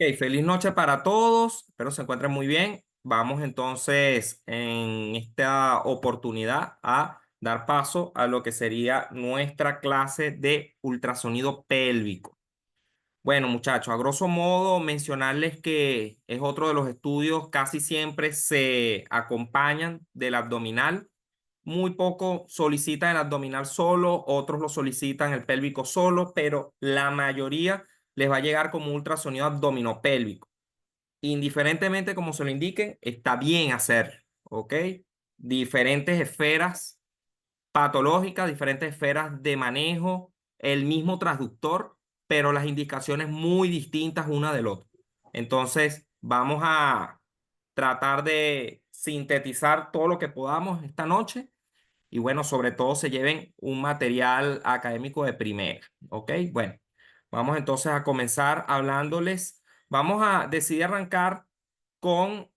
Ok, feliz noche para todos. Espero se encuentren muy bien. Vamos entonces en esta oportunidad a dar paso a lo que sería nuestra clase de ultrasonido pélvico. Bueno, muchachos, a grosso modo mencionarles que es otro de los estudios, casi siempre se acompañan del abdominal. Muy poco solicitan el abdominal solo, otros lo solicitan el pélvico solo, pero la mayoría les va a llegar como ultrasonido abdominopélvico. Indiferentemente como se lo indique, está bien hacer, ¿ok? Diferentes esferas patológicas, diferentes esferas de manejo, el mismo transductor, pero las indicaciones muy distintas una del otro. Entonces, vamos a tratar de sintetizar todo lo que podamos esta noche y bueno, sobre todo se lleven un material académico de primera, ¿ok? Bueno, vamos entonces a comenzar hablándoles. Vamos a decidir arrancar con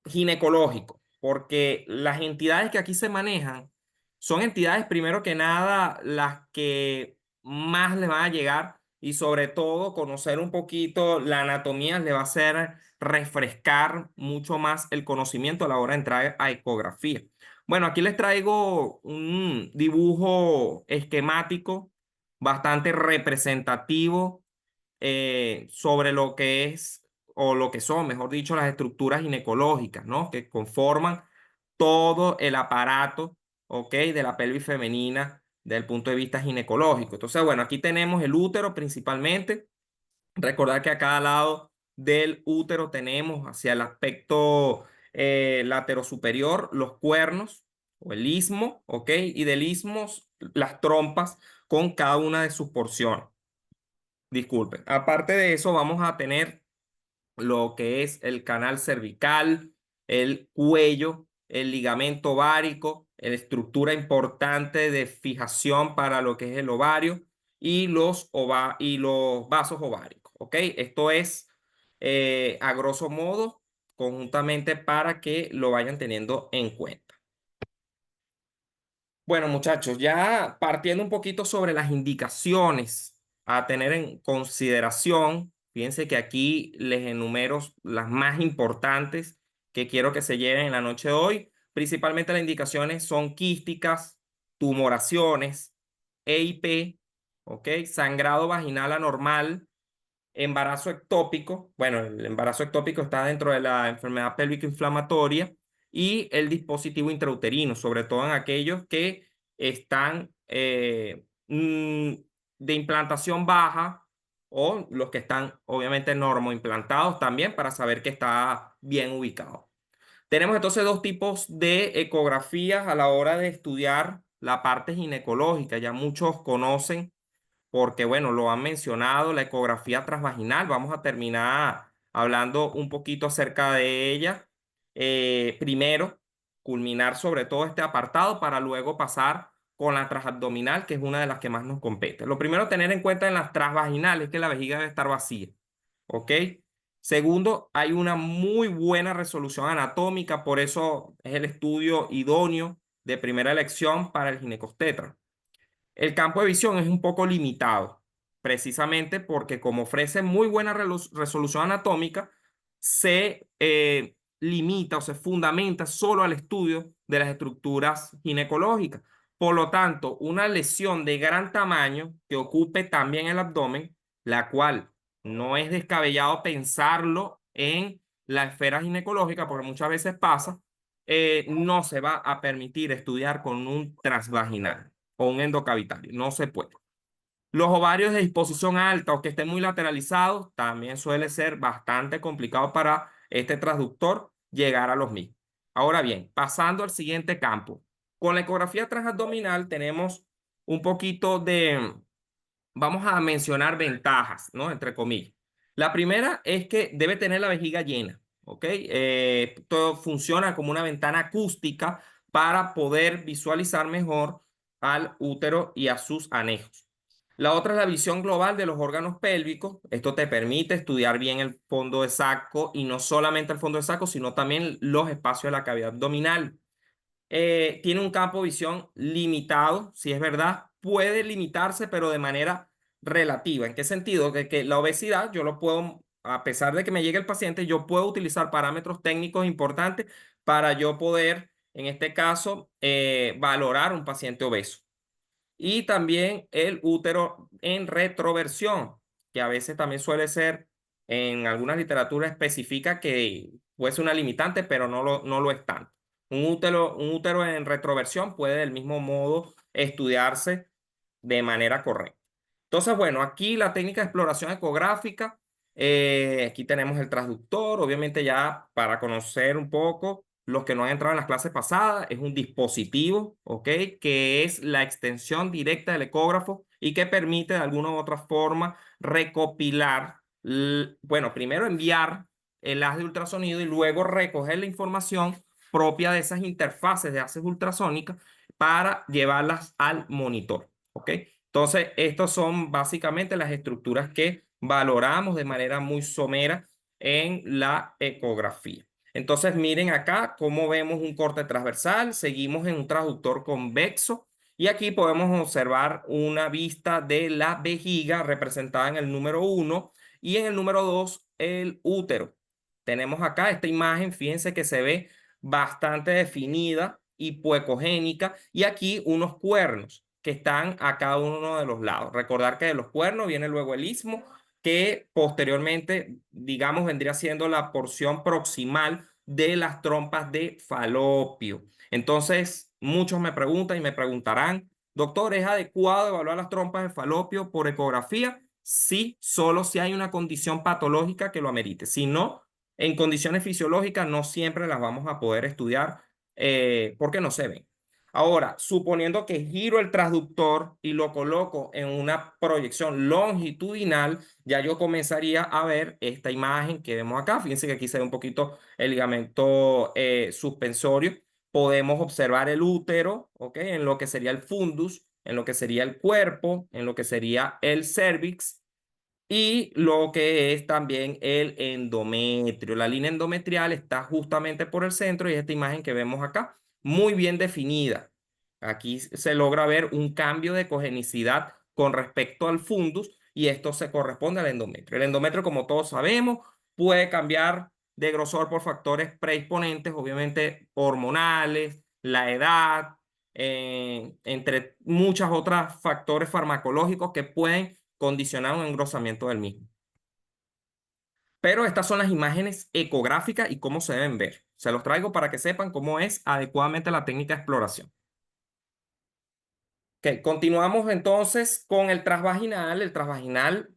ginecológico, porque las entidades que aquí se manejan son entidades, primero que nada, las que más les van a llegar y sobre todo conocer un poquito la anatomía le va a hacer refrescar mucho más el conocimiento a la hora de entrar a ecografía. Bueno, aquí les traigo un dibujo esquemático bastante representativo sobre lo que es o lo que son, mejor dicho, las estructuras ginecológicas, ¿no? Que conforman todo el aparato, ¿ok? De la pelvis femenina desde el punto de vista ginecológico. Entonces, bueno, aquí tenemos el útero principalmente. Recordar que a cada lado del útero tenemos hacia el aspecto laterosuperior los cuernos o el istmo, ¿ok? Y del istmo las trompas con cada una de sus porciones. Disculpen. Aparte de eso, vamos a tener lo que es el canal cervical, el cuello, el ligamento ovárico, la estructura importante de fijación para lo que es el ovario y y los vasos ováricos. ¿Ok? Esto es a grosso modo conjuntamente para que lo vayan teniendo en cuenta. Bueno, muchachos, ya partiendo un poquito sobre las indicaciones a tener en consideración, fíjense que aquí les enumero las más importantes que quiero que se lleven en la noche de hoy. Principalmente las indicaciones son quísticas, tumoraciones, EIP, ¿ok? Sangrado vaginal anormal, embarazo ectópico. Bueno, el embarazo ectópico está dentro de la enfermedad pélvica inflamatoria y el dispositivo intrauterino, sobre todo en aquellos que están de implantación baja o los que están obviamente normoimplantados también para saber que está bien ubicado. Tenemos entonces dos tipos de ecografías a la hora de estudiar la parte ginecológica. Ya muchos conocen porque bueno, lo han mencionado, la ecografía transvaginal. Vamos a terminar hablando un poquito acerca de ella. Primero, culminar sobre todo este apartado para luego pasar con la transabdominal, que es una de las que más nos compete. Lo primero a tener en cuenta en las transvaginales es que la vejiga debe estar vacía, ¿ok? Segundo, hay una muy buena resolución anatómica, por eso es el estudio idóneo de primera elección para el ginecostetra. El campo de visión es un poco limitado, precisamente porque como ofrece muy buena resolución anatómica, se limita o se fundamenta solo al estudio de las estructuras ginecológicas. Por lo tanto, una lesión de gran tamaño que ocupe también el abdomen, la cual no es descabellado pensarlo en la esfera ginecológica, porque muchas veces pasa, no se va a permitir estudiar con un transvaginal o un endocavitario. No se puede. Los ovarios de disposición alta o que estén muy lateralizados también suele ser bastante complicado para este transductor llegar a los mismos. Ahora bien, pasando al siguiente campo. Con la ecografía transabdominal tenemos un poquito de, vamos a mencionar ventajas, ¿no? Entre comillas. La primera es que debe tener la vejiga llena, ¿ok? Todo funciona como una ventana acústica para poder visualizar mejor al útero y a sus anejos. La otra es la visión global de los órganos pélvicos. Esto te permite estudiar bien el fondo de saco y no solamente el fondo de saco, sino también los espacios de la cavidad abdominal. Tiene un campo de visión limitado, si es verdad, puede limitarse, pero de manera relativa. ¿En qué sentido? Que la obesidad yo lo puedo, a pesar de que me llegue el paciente, yo puedo utilizar parámetros técnicos importantes para yo poder, en este caso, valorar un paciente obeso. Y también el útero en retroversión, que a veces también suele ser, en algunas literaturas específica que puede ser una limitante, pero no lo es tanto. Un útero en retroversión puede del mismo modo estudiarse de manera correcta. Entonces, bueno, aquí la técnica de exploración ecográfica, aquí tenemos el transductor, obviamente ya para conocer un poco, los que no han entrado en las clases pasadas, es un dispositivo, ¿ok? Que es la extensión directa del ecógrafo y que permite de alguna u otra forma recopilar, bueno, primero enviar el haz de ultrasonido y luego recoger la información propia de esas interfaces de haces ultrasónicas para llevarlas al monitor, ¿ok? Entonces, estos son básicamente las estructuras que valoramos de manera muy somera en la ecografía. Entonces, miren acá cómo vemos un corte transversal. Seguimos en un transductor convexo y aquí podemos observar una vista de la vejiga representada en el número 1 y en el número 2 el útero. Tenemos acá esta imagen, fíjense que se ve bastante definida, hipoecogénica, y aquí unos cuernos que están a cada uno de los lados. Recordar que de los cuernos viene luego el istmo, que posteriormente, digamos, vendría siendo la porción proximal de las trompas de Falopio. Entonces, muchos me preguntan y me preguntarán, doctor, ¿es adecuado evaluar las trompas de Falopio por ecografía? Sí, solo si hay una condición patológica que lo amerite. Si no, en condiciones fisiológicas no siempre las vamos a poder estudiar porque no se ven. Ahora, suponiendo que giro el transductor y lo coloco en una proyección longitudinal, ya yo comenzaría a ver esta imagen que vemos acá. Fíjense que aquí se ve un poquito el ligamento suspensorio. Podemos observar el útero, ¿ok? En lo que sería el fundus, en lo que sería el cuerpo, en lo que sería el cervix y lo que es también el endometrio. La línea endometrial está justamente por el centro y es esta imagen que vemos acá, muy bien definida. Aquí se logra ver un cambio de cogenicidad con respecto al fundus y esto se corresponde al endometrio. El endometrio, como todos sabemos, puede cambiar de grosor por factores predisponentes, obviamente hormonales, la edad, entre muchos otros factores farmacológicos que pueden condicionar un engrosamiento del mismo. Pero estas son las imágenes ecográficas y cómo se deben ver. Se los traigo para que sepan cómo es adecuadamente la técnica de exploración. Ok, continuamos entonces con el transvaginal. El transvaginal,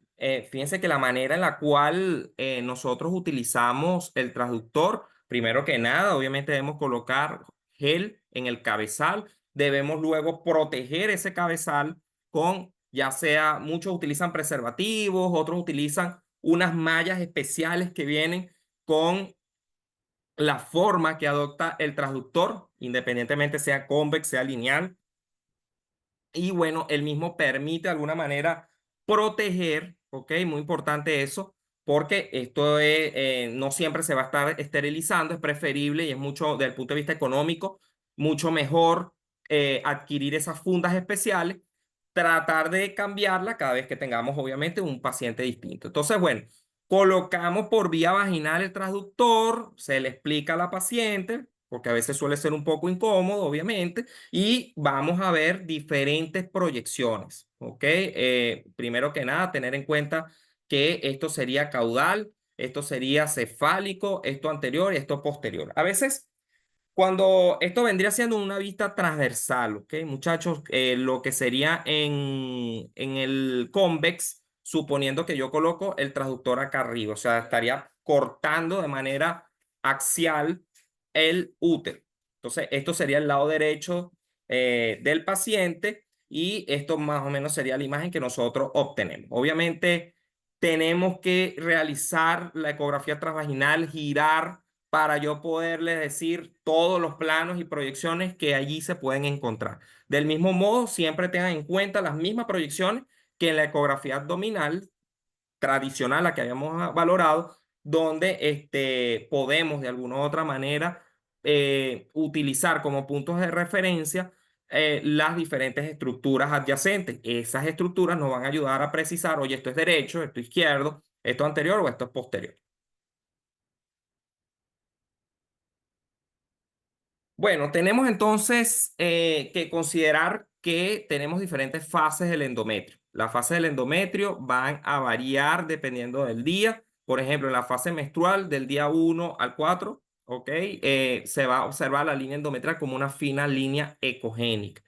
fíjense que la manera en la cual nosotros utilizamos el transductor, primero que nada, obviamente debemos colocar gel en el cabezal. Debemos luego proteger ese cabezal con, ya sea, muchos utilizan preservativos, otros utilizan unas mallas especiales que vienen con la forma que adopta el transductor, independientemente sea convex, sea lineal. Y bueno, el mismo permite de alguna manera proteger, ¿ok? Muy importante eso, porque esto no siempre se va a estar esterilizando, es preferible y es mucho, desde el punto de vista económico, mucho mejor adquirir esas fundas especiales, tratar de cambiarla cada vez que tengamos obviamente un paciente distinto. Entonces, bueno, colocamos por vía vaginal el transductor, se le explica a la paciente, porque a veces suele ser un poco incómodo, obviamente, y vamos a ver diferentes proyecciones, ¿ok? Primero que nada, tener en cuenta que esto sería caudal, esto sería cefálico, esto anterior y esto posterior. A veces, cuando esto vendría siendo una vista transversal, ¿ok? Muchachos, lo que sería en el convex, suponiendo que yo coloco el transductor acá arriba, o sea, estaría cortando de manera axial el útero. Entonces, esto sería el lado derecho del paciente y esto más o menos sería la imagen que nosotros obtenemos. Obviamente, tenemos que realizar la ecografía transvaginal, girar para yo poderles decir todos los planos y proyecciones que allí se pueden encontrar. Del mismo modo, siempre tengan en cuenta las mismas proyecciones que en la ecografía abdominal tradicional, la que habíamos valorado, donde podemos de alguna u otra manera utilizar como puntos de referencia las diferentes estructuras adyacentes. Esas estructuras nos van a ayudar a precisar, oye, esto es derecho, esto es izquierdo, esto es anterior o esto es posterior. Bueno, tenemos entonces que considerar que tenemos diferentes fases del endometrio. Las fases del endometrio van a variar dependiendo del día. Por ejemplo, en la fase menstrual del día 1 al 4, ¿ok? Se va a observar la línea endometrial como una fina línea ecogénica.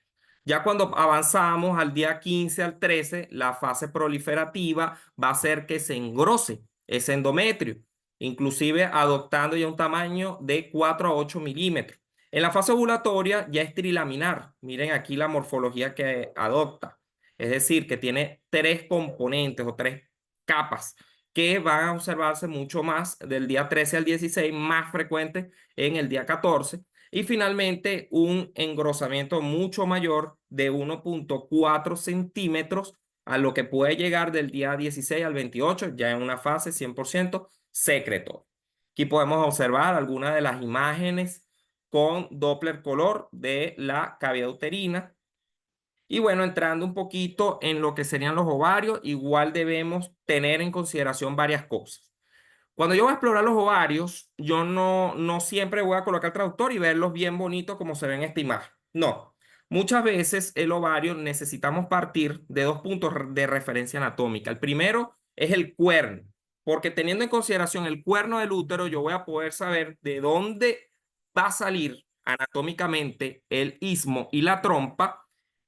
Ya cuando avanzamos al día 15 al 13, la fase proliferativa va a hacer que se engrose ese endometrio, inclusive adoptando ya un tamaño de 4 a 8 milímetros. En la fase ovulatoria ya es trilaminar. Miren aquí la morfología que adopta. Es decir, que tiene tres componentes o tres capas que van a observarse mucho más del día 13 al 16, más frecuente en el día 14. Y finalmente un engrosamiento mucho mayor de 1,4 centímetros a lo que puede llegar del día 16 al 28, ya en una fase 100% secreto. Aquí podemos observar algunas de las imágenes con Doppler color de la cavidad uterina. Y bueno, entrando un poquito en lo que serían los ovarios, igual debemos tener en consideración varias cosas. Cuando yo voy a explorar los ovarios, yo no siempre voy a colocar el traductor y verlos bien bonitos como se ven en esta imagen. No. Muchas veces el ovario necesitamos partir de dos puntos de referencia anatómica. El primero es el cuerno, porque teniendo en consideración el cuerno del útero, yo voy a poder saber de dónde va a salir anatómicamente el istmo y la trompa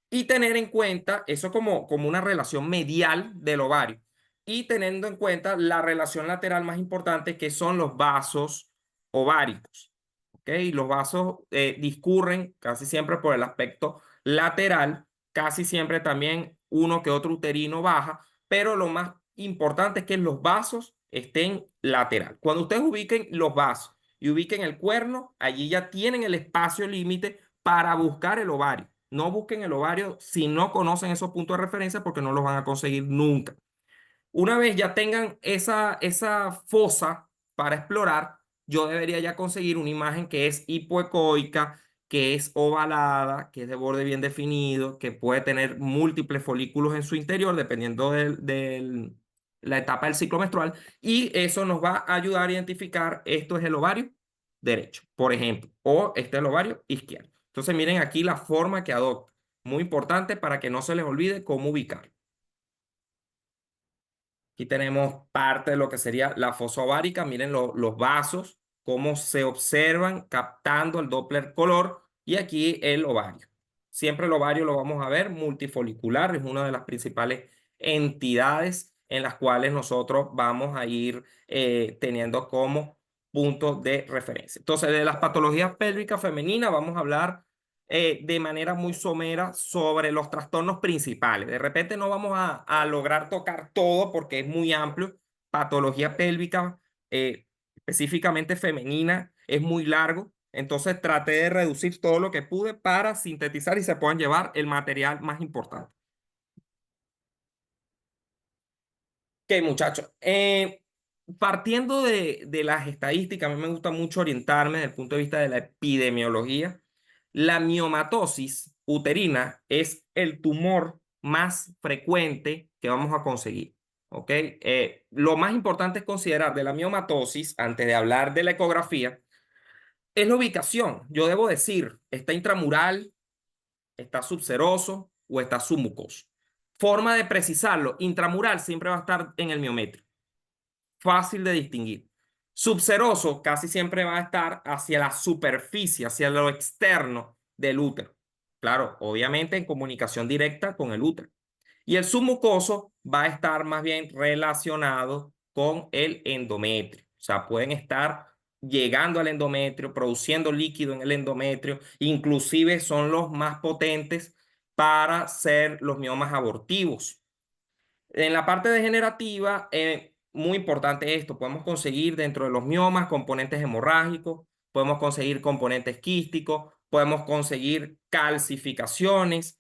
y tener en cuenta eso como una relación medial del ovario y teniendo en cuenta la relación lateral más importante que son los vasos ováricos. ¿Ok? Los vasos discurren casi siempre por el aspecto lateral, casi siempre también uno que otro uterino baja, pero lo más importante es que los vasos estén lateral. Cuando ustedes ubiquen los vasos y ubiquen el cuerno, allí ya tienen el espacio límite para buscar el ovario. No busquen el ovario si no conocen esos puntos de referencia porque no los van a conseguir nunca. Una vez ya tengan esa fosa para explorar, yo debería ya conseguir una imagen que es hipoecoica, que es ovalada, que es de borde bien definido, que puede tener múltiples folículos en su interior, dependiendo de la etapa del ciclo menstrual, y eso nos va a ayudar a identificar esto es el ovario derecho, por ejemplo, o este es el ovario izquierdo. Entonces miren aquí la forma que adopta, muy importante para que no se les olvide cómo ubicar. Aquí tenemos parte de lo que sería la fosa ovárica. Miren los vasos, cómo se observan captando el Doppler color. Y aquí el ovario. Siempre el ovario lo vamos a ver multifolicular. Es una de las principales entidades en las cuales nosotros vamos a ir teniendo como punto de referencia. Entonces, de las patologías pélvicas femeninas vamos a hablar de manera muy somera sobre los trastornos principales. De repente no vamos a lograr tocar todo porque es muy amplio. Patología pélvica, específicamente femenina, es muy largo. Entonces traté de reducir todo lo que pude para sintetizar y se puedan llevar el material más importante. Ok, muchachos. Partiendo de las estadísticas, a mí me gusta mucho orientarme desde el punto de vista de la epidemiología. La miomatosis uterina es el tumor más frecuente que vamos a conseguir. ¿Ok? Lo más importante es considerar de la miomatosis, antes de hablar de la ecografía, es la ubicación. Yo debo decir, ¿está intramural, está subseroso o está submucoso? Forma de precisarlo, intramural siempre va a estar en el miometrio, fácil de distinguir. Subseroso casi siempre va a estar hacia la superficie, hacia lo externo del útero. Claro, obviamente en comunicación directa con el útero. Y el submucoso va a estar más bien relacionado con el endometrio. O sea, pueden estar llegando al endometrio, produciendo líquido en el endometrio, inclusive son los más potentes para ser los miomas abortivos. En la parte degenerativa, muy importante esto, podemos conseguir dentro de los miomas componentes hemorrágicos, podemos conseguir componentes quísticos, podemos conseguir calcificaciones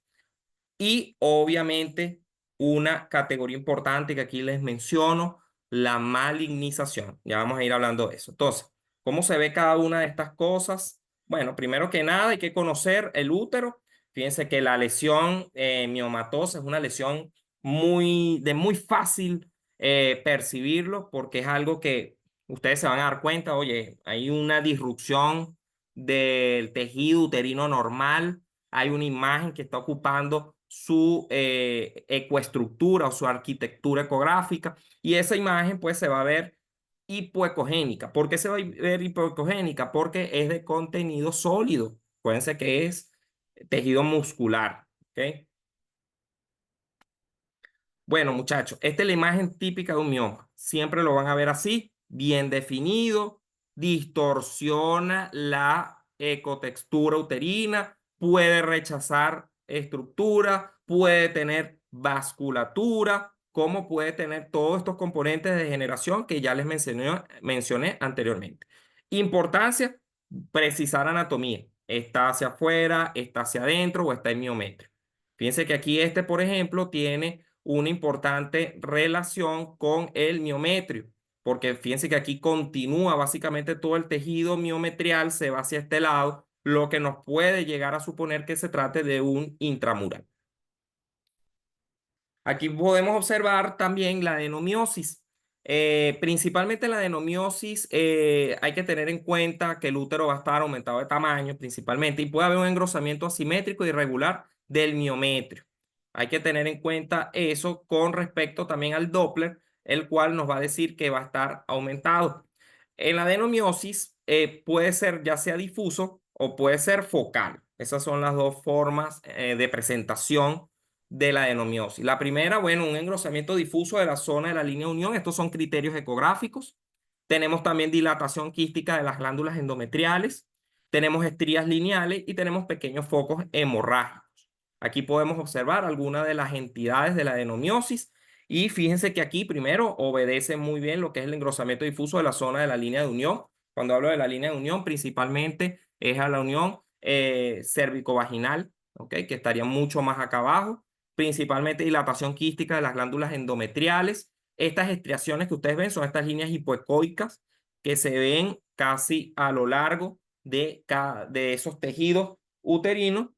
y obviamente una categoría importante que aquí les menciono, la malignización. Ya vamos a ir hablando de eso. Entonces, ¿cómo se ve cada una de estas cosas? Bueno, primero que nada hay que conocer el útero, Fíjense que la lesión miomatosa es una lesión de muy fácil percibirlo porque es algo que ustedes se van a dar cuenta, oye, hay una disrupción del tejido uterino normal, hay una imagen que está ocupando su ecoestructura o su arquitectura ecográfica y esa imagen pues se va a ver hipoecogénica. ¿Por qué se va a ver hipoecogénica? Porque es de contenido sólido. Acuérdense que es tejido muscular. ¿Ok? Bueno, muchachos, esta es la imagen típica de un mioma. Siempre lo van a ver así, bien definido, distorsiona la ecotextura uterina, puede rechazar estructura, puede tener vasculatura, como puede tener todos estos componentes de generación que ya les mencioné anteriormente. Importancia, precisar anatomía. ¿Está hacia afuera, está hacia adentro o está en miometrio? Fíjense que aquí este, por ejemplo, tiene una importante relación con el miometrio, porque fíjense que aquí continúa básicamente todo el tejido miometrial, se va hacia este lado, lo que nos puede llegar a suponer que se trate de un intramural. Aquí podemos observar también la adenomiosis. Principalmente la adenomiosis, hay que tener en cuenta que el útero va a estar aumentado de tamaño principalmente y puede haber un engrosamiento asimétrico e irregular del miometrio. Hay que tener en cuenta eso con respecto también al Doppler, el cual nos va a decir que va a estar aumentado. En la adenomiosis puede ser ya sea difuso o puede ser focal. Esas son las dos formas de presentación de la adenomiosis. La primera, bueno, un engrosamiento difuso de la zona de la línea de unión. Estos son criterios ecográficos. Tenemos también dilatación quística de las glándulas endometriales. Tenemos estrías lineales y tenemos pequeños focos hemorrágicos. Aquí podemos observar algunas de las entidades de la adenomiosis. Y fíjense que aquí primero obedece muy bien lo que es el engrosamiento difuso de la zona de la línea de unión. Cuando hablo de la línea de unión, principalmente es a la unión cérvico-vaginal, ¿ok? Que estaría mucho más acá abajo, principalmente dilatación quística de las glándulas endometriales. Estas estriaciones que ustedes ven son estas líneas hipoecoicas que se ven casi a lo largo de esos tejidos uterinos.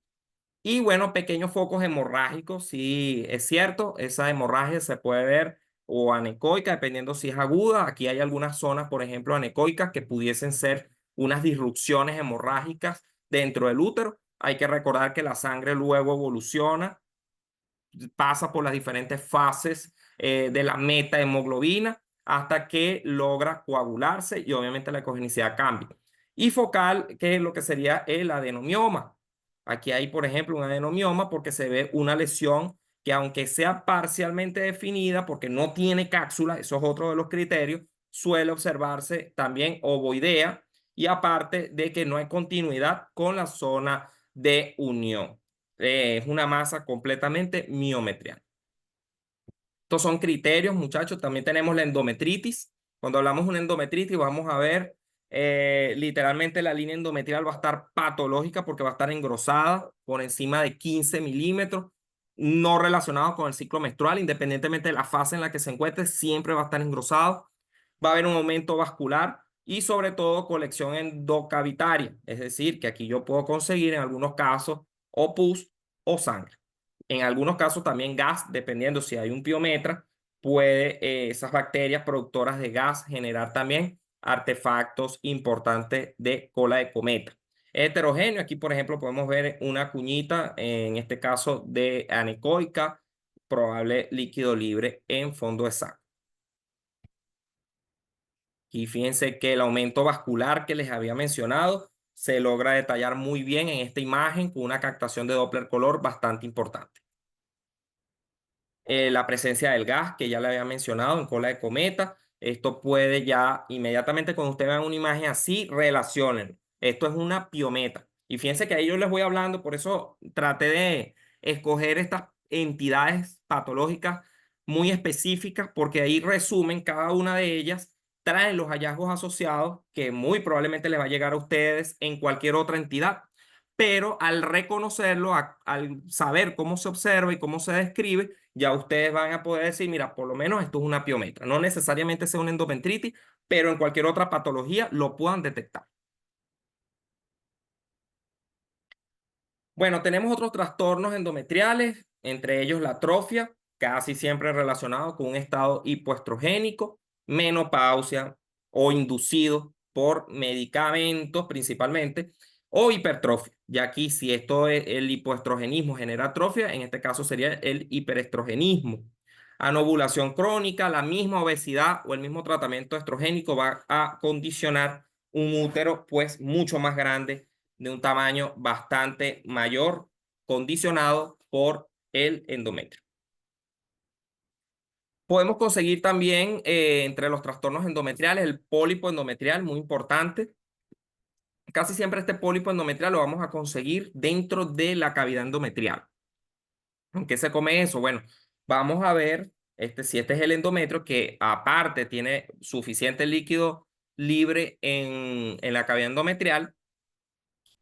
Y bueno, pequeños focos hemorrágicos, sí es cierto, esa hemorragia se puede ver o anecoica, dependiendo si es aguda. Aquí hay algunas zonas, por ejemplo, anecoicas que pudiesen ser unas disrupciones hemorrágicas dentro del útero. Hay que recordar que la sangre luego evoluciona, pasa por las diferentes fases de la metahemoglobina hasta que logra coagularse y obviamente la ecogenicidad cambia. Y focal, que es lo que sería el adenomioma. Aquí hay, por ejemplo, un adenomioma porque se ve una lesión que aunque sea parcialmente definida, porque no tiene cápsula, eso es otro de los criterios, suele observarse también ovoidea y aparte de que no hay continuidad con la zona de unión. Es una masa completamente miometriana. Estos son criterios, muchachos. También tenemos la endometritis. Cuando hablamos de una endometritis, vamos a ver literalmente la línea endometrial va a estar patológica porque va a estar engrosada por encima de 15 milímetros, no relacionado con el ciclo menstrual, independientemente de la fase en la que se encuentre, siempre va a estar engrosado. Va a haber un aumento vascular y sobre todo colección endocavitaria, es decir, que aquí yo puedo conseguir en algunos casos o pus o sangre. En algunos casos también gas, dependiendo si hay un piometra, puede esas bacterias productoras de gas generar también artefactos importantes de cola de cometa. Heterogéneo, aquí por ejemplo podemos ver una cuñita, en este caso de anecoica, probable líquido libre en fondo de saco. Y fíjense que el aumento vascular que les había mencionado se logra detallar muy bien en esta imagen con una captación de Doppler color bastante importante. La presencia del gas que ya le había mencionado en cola de cometa. Esto puede ya inmediatamente cuando ustedes vean una imagen así, relacionen. Esto es una piometa. Y fíjense que ahí yo les voy hablando, por eso traté de escoger estas entidades patológicas muy específicas, porque ahí resumen cada una de ellas, traen los hallazgos asociados que muy probablemente les va a llegar a ustedes en cualquier otra entidad. Pero al reconocerlo, al saber cómo se observa y cómo se describe, ya ustedes van a poder decir, mira, por lo menos esto es una piometra. No necesariamente sea una endometritis, pero en cualquier otra patología lo puedan detectar. Bueno, tenemos otros trastornos endometriales, entre ellos la atrofia, casi siempre relacionado con un estado hipoestrogénico, menopausia o inducido por medicamentos principalmente, o hipertrofia. Y aquí, si esto es el hipoestrogenismo genera atrofia, en este caso sería el hiperestrogenismo. Anovulación crónica, la misma obesidad o el mismo tratamiento estrogénico va a condicionar un útero pues mucho más grande, de un tamaño bastante mayor, condicionado por el endometrio. Podemos conseguir también entre los trastornos endometriales el pólipo endometrial, muy importante. Casi siempre este pólipo endometrial lo vamos a conseguir dentro de la cavidad endometrial. ¿En qué se come eso? Bueno, vamos a ver si este es el endometrio, que aparte tiene suficiente líquido libre en la cavidad endometrial.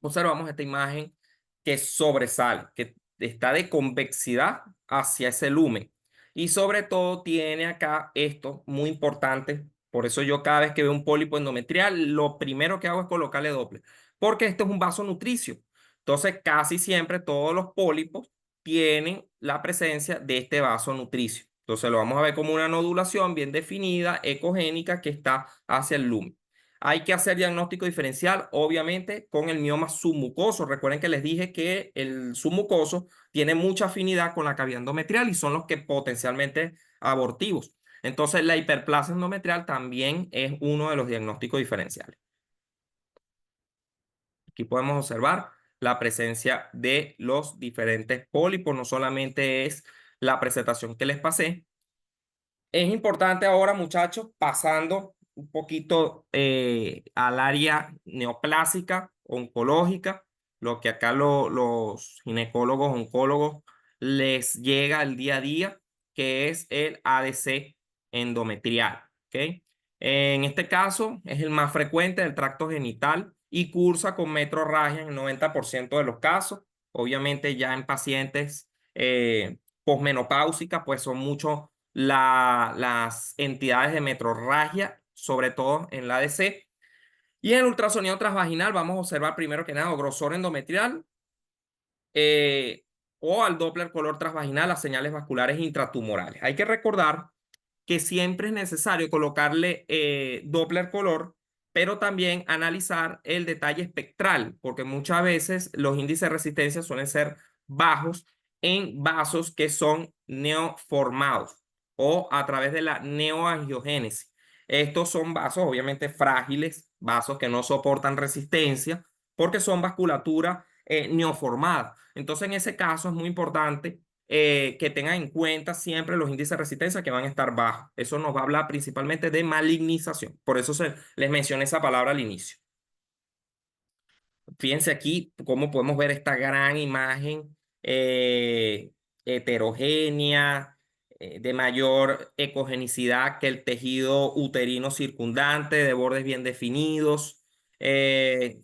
Observamos esta imagen que sobresale, que está de convexidad hacia ese lumen. Y sobre todo tiene acá esto muy importante. Por eso yo cada vez que veo un pólipo endometrial, lo primero que hago es colocarle Doppler, porque este es un vaso nutricio. Entonces, casi siempre todos los pólipos tienen la presencia de este vaso nutricio. Entonces, lo vamos a ver como una nodulación bien definida, ecogénica, que está hacia el lumen. Hay que hacer diagnóstico diferencial, obviamente, con el mioma submucoso. Recuerden que les dije que el submucoso tiene mucha afinidad con la cavidad endometrial y son los que potencialmente abortivos. Entonces, la hiperplasia endometrial también es uno de los diagnósticos diferenciales. Aquí podemos observar la presencia de los diferentes pólipos. No solamente es la presentación que les pasé. Es importante ahora, muchachos, pasando un poquito al área neoplásica, oncológica, lo que acá los ginecólogos, oncólogos les llega al día a día, que es el ADC endometrial. ¿Ok? En este caso es el más frecuente del tracto genital y cursa con metrorragia en el 90% de los casos. Obviamente ya en pacientes posmenopáusicas, pues son mucho las entidades de metrorragia, sobre todo en la ADC. Y en el ultrasonido transvaginal vamos a observar primero que nada grosor endometrial eh, o al Doppler color transvaginal las señales vasculares intratumorales. Hay que recordar que siempre es necesario colocarle Doppler color, pero también analizar el detalle espectral, porque muchas veces los índices de resistencia suelen ser bajos en vasos que son neoformados o a través de la neoangiogénesis. Estos son vasos obviamente frágiles, vasos que no soportan resistencia, porque son vasculatura neoformada. Entonces, en ese caso es muy importante que tengan en cuenta siempre los índices de resistencia que van a estar bajos. Eso nos va a hablar principalmente de malignización. Por eso les mencioné esa palabra al inicio. Fíjense aquí cómo podemos ver esta gran imagen heterogénea, de mayor ecogenicidad que el tejido uterino circundante, de bordes bien definidos,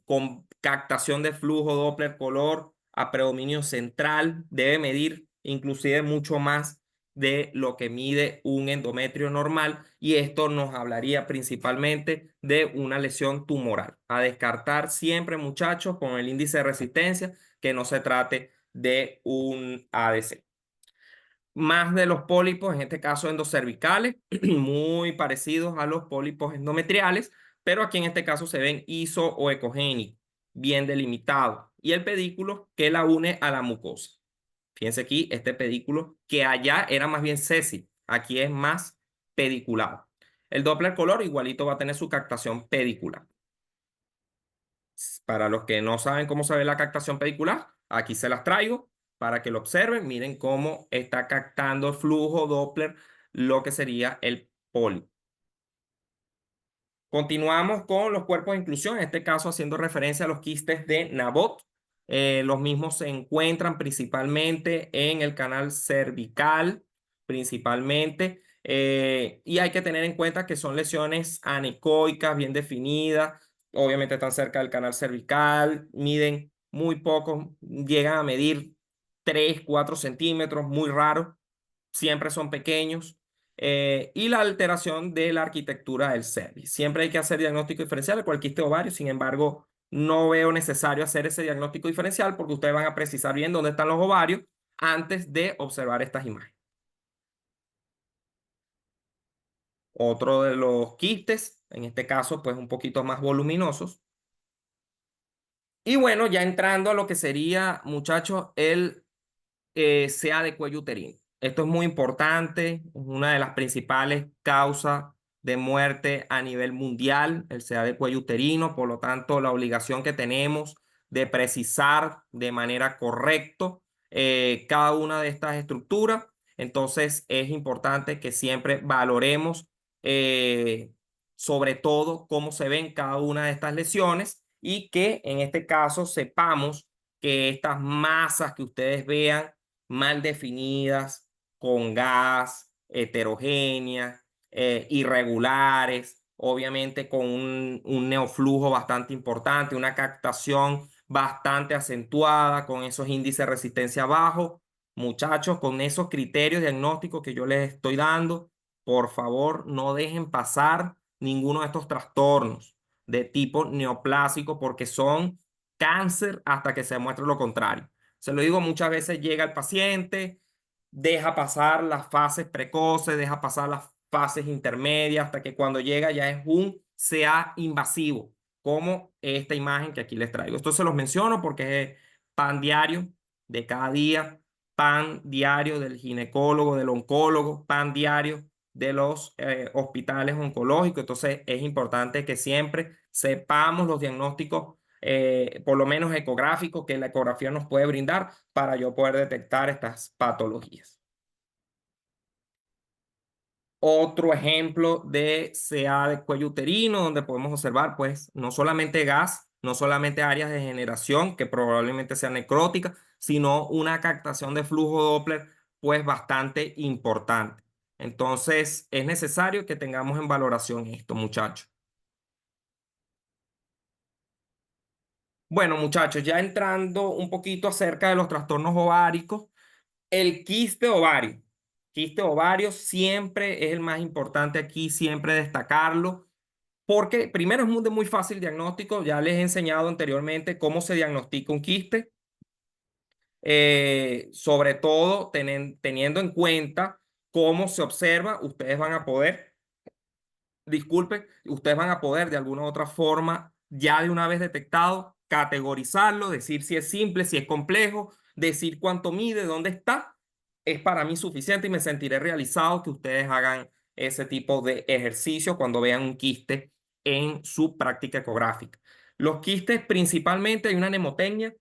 con captación de flujo Doppler color a predominio central. Debe medir inclusive mucho más de lo que mide un endometrio normal, y esto nos hablaría principalmente de una lesión tumoral. A descartar siempre, muchachos, con el índice de resistencia, que no se trate de un ADC. Más de los pólipos, en este caso endocervicales, muy parecidos a los pólipos endometriales, pero aquí en este caso se ven iso o ecogénicos, bien delimitados, y el pedículo que la une a la mucosa. Fíjense aquí, este pedículo que allá era más bien sésil, aquí es más pediculado. El Doppler color igualito va a tener su captación pedicular. Para los que no saben cómo se ve la captación pedicular, aquí se las traigo para que lo observen. Miren cómo está captando el flujo Doppler lo que sería el pólipo. Continuamos con los cuerpos de inclusión, en este caso haciendo referencia a los quistes de Nabot. Los mismos se encuentran principalmente en el canal cervical, principalmente, y hay que tener en cuenta que son lesiones anecoicas, bien definidas, obviamente están cerca del canal cervical, miden muy poco, llegan a medir 3, 4 centímetros, muy raro, siempre son pequeños. Y la alteración de la arquitectura del cervix. Siempre hay que hacer diagnóstico diferencial de cualquier quiste ovario, sin embargo, no veo necesario hacer ese diagnóstico diferencial porque ustedes van a precisar bien dónde están los ovarios antes de observar estas imágenes. Otro de los quistes, en este caso, pues un poquito más voluminosos. Y bueno, ya entrando a lo que sería, muchachos, el sea de cuello uterino. Esto es muy importante, es una de las principales causas de muerte a nivel mundial, el SEA de cuello uterino. Por lo tanto, la obligación que tenemos de precisar de manera correcta cada una de estas estructuras. Entonces, es importante que siempre valoremos sobre todo cómo se ven cada una de estas lesiones y que en este caso sepamos que estas masas que ustedes vean mal definidas, con gas, heterogéneas, irregulares, obviamente con un neoflujo bastante importante, una captación bastante acentuada, con esos índices de resistencia bajos. Muchachos, con esos criterios diagnósticos que yo les estoy dando, por favor, no dejen pasar ninguno de estos trastornos de tipo neoplásico porque son cáncer hasta que se demuestre lo contrario. Se lo digo, muchas veces llega el paciente, deja pasar las fases precoces, deja pasar las fases intermedias, hasta que cuando llega ya es un CA invasivo, como esta imagen que aquí les traigo. Esto se los menciono porque es pan diario de cada día, pan diario del ginecólogo, del oncólogo, pan diario de los hospitales oncológicos. Entonces es importante que siempre sepamos los diagnósticos por lo menos ecográfico, que la ecografía nos puede brindar para yo poder detectar estas patologías. Otro ejemplo de CA de cuello uterino, donde podemos observar, pues, no solamente gas, no solamente áreas de generación, que probablemente sean necróticas, sino una captación de flujo Doppler, pues, bastante importante. Entonces, es necesario que tengamos en valoración esto, muchachos. Bueno, muchachos, ya entrando un poquito acerca de los trastornos ováricos, el quiste ovario. Quiste ovario siempre es el más importante aquí, siempre destacarlo, porque primero es muy fácil diagnóstico. Ya les he enseñado anteriormente cómo se diagnostica un quiste, sobre todo teniendo en cuenta cómo se observa, ustedes van a poder disculpen, ustedes van a poder de alguna u otra forma, ya de una vez detectado, categorizarlo, decir si es simple, si es complejo, decir cuánto mide, dónde está. Es para mí suficiente y me sentiré realizado que ustedes hagan ese tipo de ejercicio cuando vean un quiste en su práctica ecográfica. Los quistes principalmente hay una mnemotecnia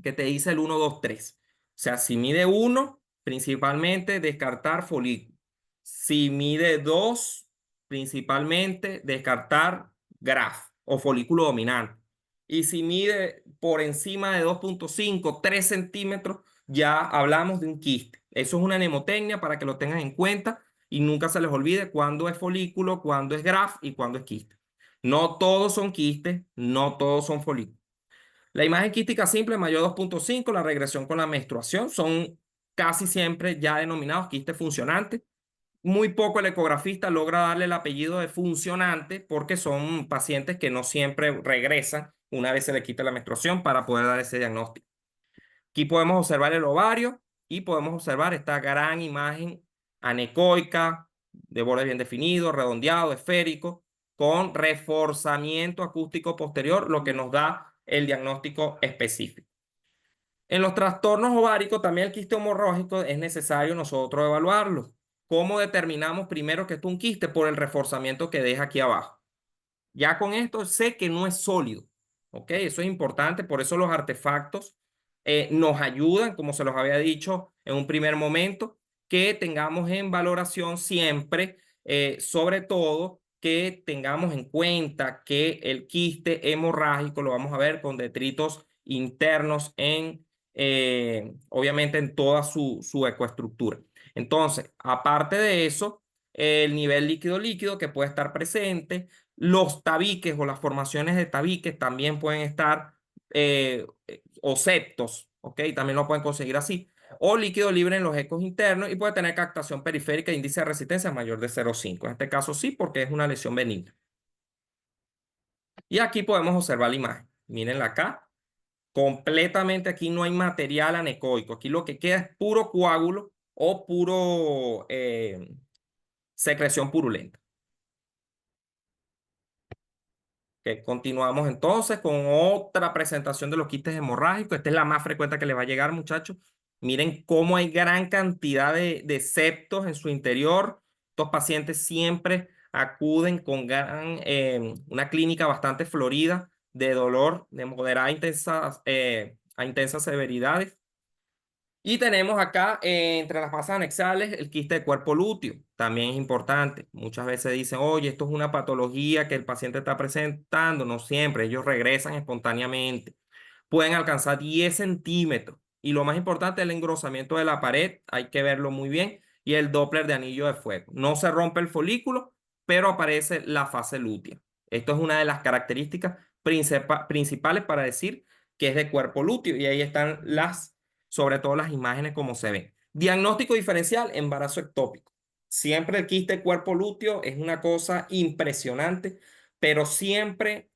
que te dice el 1, 2, 3. O sea, si mide 1, principalmente descartar folículo. Si mide 2, principalmente descartar graf o folículo dominante. Y si mide por encima de 2,5, 3 centímetros, ya hablamos de un quiste. Eso es una mnemotecnia para que lo tengan en cuenta y nunca se les olvide cuándo es folículo, cuándo es graf y cuándo es quiste. No todos son quistes, no todos son folículos. La imagen quística simple mayor 2,5, la regresión con la menstruación son casi siempre ya denominados quistes funcionantes. Muy poco el ecografista logra darle el apellido de funcionante porque son pacientes que no siempre regresan una vez se le quita la menstruación para poder dar ese diagnóstico. Aquí podemos observar el ovario y podemos observar esta gran imagen anecoica, de borde bien definido, redondeado, esférico, con reforzamiento acústico posterior, lo que nos da el diagnóstico específico. En los trastornos ováricos, también el quiste hemorrágico es necesario nosotros evaluarlo. ¿Cómo determinamos primero que esto es un quiste? Por el reforzamiento que deja aquí abajo. Ya con esto sé que no es sólido. ¿Ok? Eso es importante. Por eso los artefactos nos ayudan, como se los había dicho en un primer momento, que tengamos en valoración siempre, sobre todo, que tengamos en cuenta que el quiste hemorrágico lo vamos a ver con detritos internos obviamente en toda su ecoestructura. Entonces, aparte de eso, el nivel líquido-líquido que puede estar presente, los tabiques o las formaciones de tabiques también pueden estar, o septos, ¿ok? También lo pueden conseguir así. O líquido libre en los ecos internos y puede tener captación periférica de índice de resistencia mayor de 0,5. En este caso sí, porque es una lesión benigna. Y aquí podemos observar la imagen. Mírenla acá. Completamente aquí no hay material anecoico. Aquí lo que queda es puro coágulo o puro secreción purulenta. Que continuamos entonces con otra presentación de los quistes hemorrágicos. Esta es la más frecuente que le va a llegar, muchachos. Miren cómo hay gran cantidad de septos en su interior. Estos pacientes siempre acuden con una clínica bastante florida de dolor de moderada a intensas severidades. Y tenemos acá entre las masas anexales el quiste de cuerpo lúteo. También es importante. Muchas veces dicen, oye, esto es una patología que el paciente está presentando. No siempre, ellos regresan espontáneamente. Pueden alcanzar 10 centímetros. Y lo más importante es el engrosamiento de la pared. Hay que verlo muy bien. Y el Doppler de anillo de fuego. No se rompe el folículo, pero aparece la fase lútea. Esto es una de las características principales para decir que es de cuerpo lúteo. Y ahí están sobre todo las imágenes como se ven. Diagnóstico diferencial, embarazo ectópico. Siempre el quiste de cuerpo lúteo es una cosa impresionante, pero siempre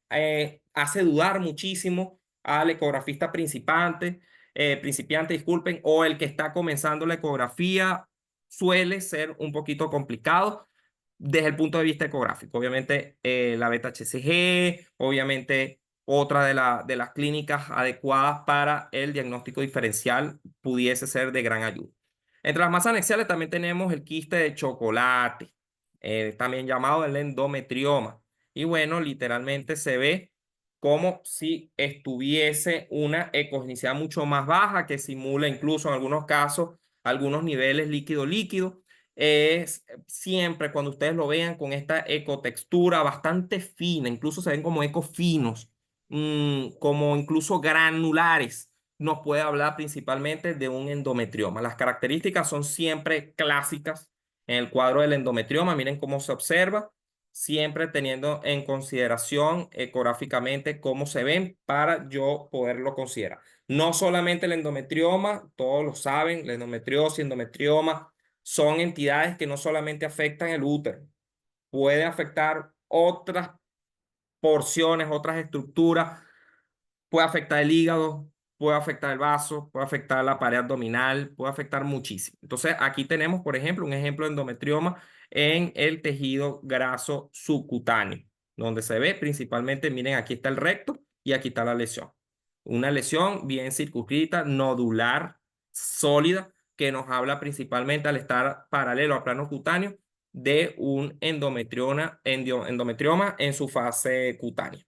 hace dudar muchísimo al ecografista principiante, disculpen, o el que está comenzando la ecografía. Suele ser un poquito complicado desde el punto de vista ecográfico. Obviamente la beta-HCG, obviamente otra de las clínicas adecuadas para el diagnóstico diferencial pudiese ser de gran ayuda. Entre las masas anexiales también tenemos el quiste de chocolate, también llamado el endometrioma. Y bueno, literalmente se ve como si estuviese una ecogenicidad mucho más baja, que simula incluso en algunos casos algunos niveles líquido-líquido. Es siempre cuando ustedes lo vean con esta ecotextura bastante fina, incluso se ven como ecos finos, como incluso granulares, nos puede hablar principalmente de un endometrioma. Las características son siempre clásicas en el cuadro del endometrioma. Miren cómo se observa, siempre teniendo en consideración ecográficamente cómo se ven para yo poderlo considerar. No solamente el endometrioma, todos lo saben, la endometriosis, endometrioma son entidades que no solamente afectan el útero, puede afectar otras porciones, otras estructuras, puede afectar el hígado, puede afectar el vaso, puede afectar la pared abdominal, puede afectar muchísimo. Entonces, aquí tenemos, por ejemplo, un ejemplo de endometrioma en el tejido graso subcutáneo, donde se ve principalmente, miren, aquí está el recto y aquí está la lesión. Una lesión bien circunscrita, nodular, sólida, que nos habla principalmente al estar paralelo al plano cutáneo de un endometrioma en su fase cutánea.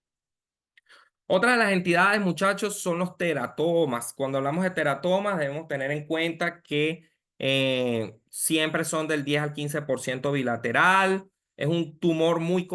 Otra de las entidades, muchachos, son los teratomas. Cuando hablamos de teratomas, debemos tener en cuenta que siempre son del 10 al 15% bilateral. Es un tumor muy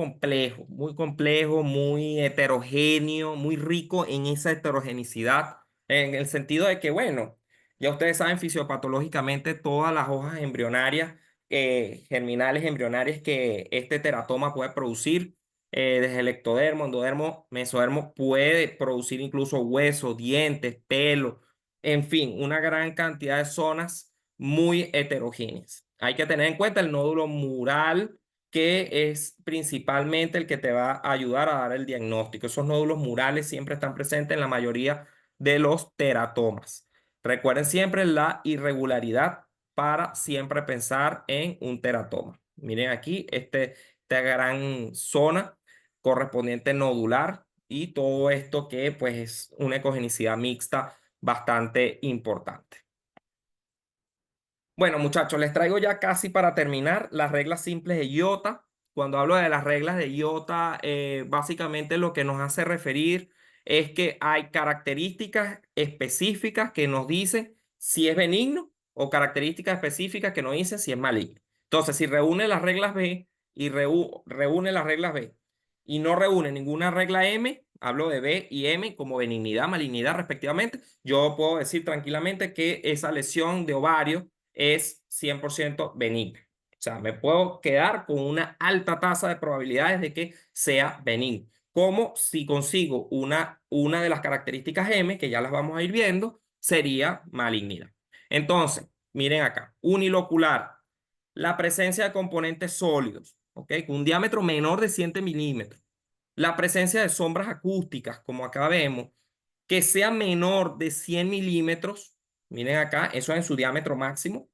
heterogéneo, muy rico en esa heterogeneidad, en el sentido de que, bueno, ya ustedes saben fisiopatológicamente todas las hojas embrionarias, germinales embrionarias que este teratoma puede producir desde el ectodermo, endodermo, mesodermo, puede producir incluso huesos, dientes, pelo, en fin, una gran cantidad de zonas muy heterogéneas. Hay que tener en cuenta el nódulo mural, que es principalmente el que te va a ayudar a dar el diagnóstico. Esos nódulos murales siempre están presentes en la mayoría de los teratomas. Recuerden siempre la irregularidad para siempre pensar en un teratoma. Miren aquí, esta gran zona correspondiente nodular y todo esto que pues es una ecogenicidad mixta bastante importante. Bueno, muchachos, les traigo ya casi para terminar las reglas simples de IOTA. Cuando hablo de las reglas de IOTA, básicamente lo que nos hace referir es que hay características específicas que nos dicen si es benigno o características específicas que nos dicen si es maligno. Entonces, si reúne las reglas B y reúne las reglas B y no reúne ninguna regla M, hablo de B y M como benignidad, malignidad respectivamente, yo puedo decir tranquilamente que esa lesión de ovario es 100% benigna. O sea, me puedo quedar con una alta tasa de probabilidades de que sea benigno. Como si consigo una de las características M, que ya las vamos a ir viendo, sería malignidad. Entonces, miren acá, unilocular, la presencia de componentes sólidos, ¿ok? Con un diámetro menor de 100 milímetros. La presencia de sombras acústicas, como acá vemos, que sea menor de 100 milímetros, miren acá, eso es en su diámetro máximo,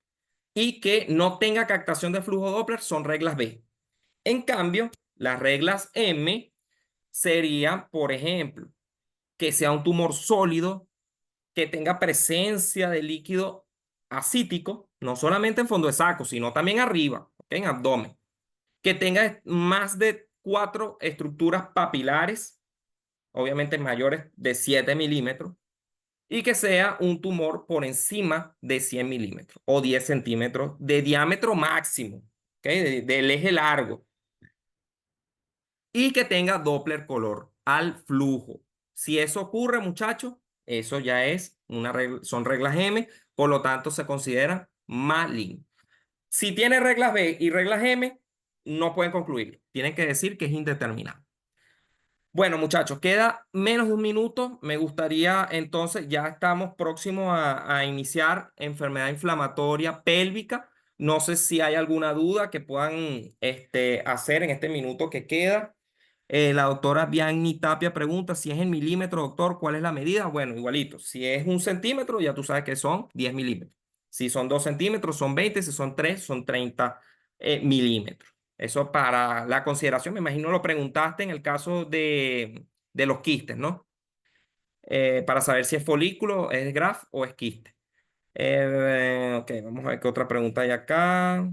y que no tenga captación de flujo Doppler son reglas B. En cambio, las reglas M serían, por ejemplo, que sea un tumor sólido, que tenga presencia de líquido ascítico, no solamente en fondo de saco, sino también arriba, ¿ok? En abdomen, que tenga más de 4 estructuras papilares, obviamente mayores de 7 milímetros, y que sea un tumor por encima de 100 milímetros o 10 centímetros de diámetro máximo, ¿ok? Del eje largo, y que tenga Doppler color al flujo. Si eso ocurre, muchachos, eso ya es una regla, son reglas M, por lo tanto se consideran malignos. Si tiene reglas B y reglas M, no pueden concluir. Tienen que decir que es indeterminado. Bueno, muchachos, queda menos de un minuto. Me gustaría entonces, ya estamos próximos a iniciar enfermedad inflamatoria pélvica. No sé si hay alguna duda que puedan hacer en este minuto que queda. La doctora Bianni Tapia pregunta si es en milímetro, doctor, ¿cuál es la medida? Bueno, igualito. Si es 1 centímetro, ya tú sabes que son 10 milímetros. Si son 2 centímetros, son 20. Si son 3, son 30 milímetros. Eso para la consideración, me imagino lo preguntaste en el caso de los quistes, ¿no? Para saber si es folículo, es graf o es quiste. Ok, vamos a ver qué otra pregunta hay acá.